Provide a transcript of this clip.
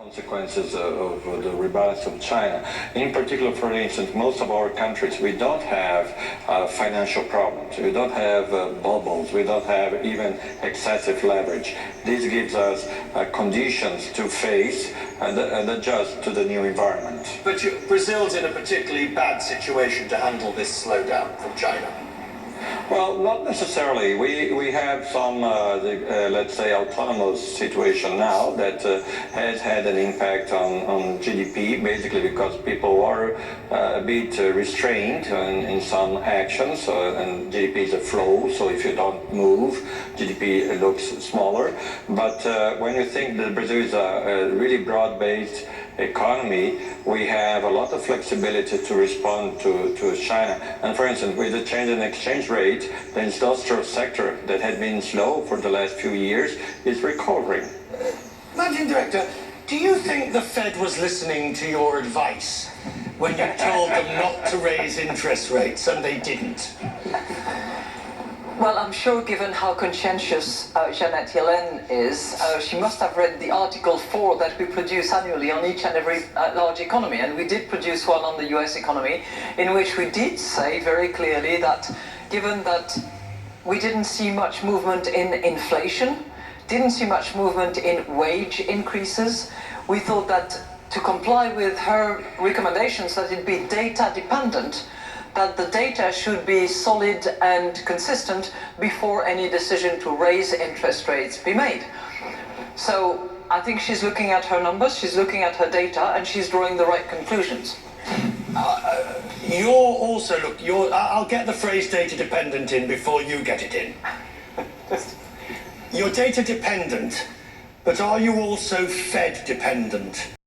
Consequences of the rebalance of China. In particular, for instance, most of our countries, we don't have financial problems. We don't have bubbles. We don't have even excessive leverage. This gives us conditions to face and adjust to the new environment. But Brazil's in a particularly bad situation to handle this slowdown from China. Well, not necessarily. We have some, let's say, autonomous situation now that has had an impact on GDP, basically because people are a bit restrained in some actions, and GDP is a flow, so if you don't move, GDP looks smaller. But when you think that Brazil is a really broad-based economy, we have a lot of flexibility to respond to China. And for instance, with the change in exchange rate, the industrial sector that had been slow for the last few years is recovering. Managing Director, do you think the Fed was listening to your advice when you told them not to raise interest rates and they didn't? Well, I'm sure given how conscientious Janet Yellen is, she must have read the Article 4 that we produce annually on each and every large economy. And we did produce one on the US economy, in which we did say very clearly that given that we didn't see much movement in inflation, didn't see much movement in wage increases, we thought that to comply with her recommendations that it be data dependent, that the data should be solid and consistent before any decision to raise interest rates be made. So I think she's looking at her numbers, she's looking at her data, and she's drawing the right conclusions. I'll get the phrase data dependent in before you get it in. You're data dependent, but are you also Fed dependent?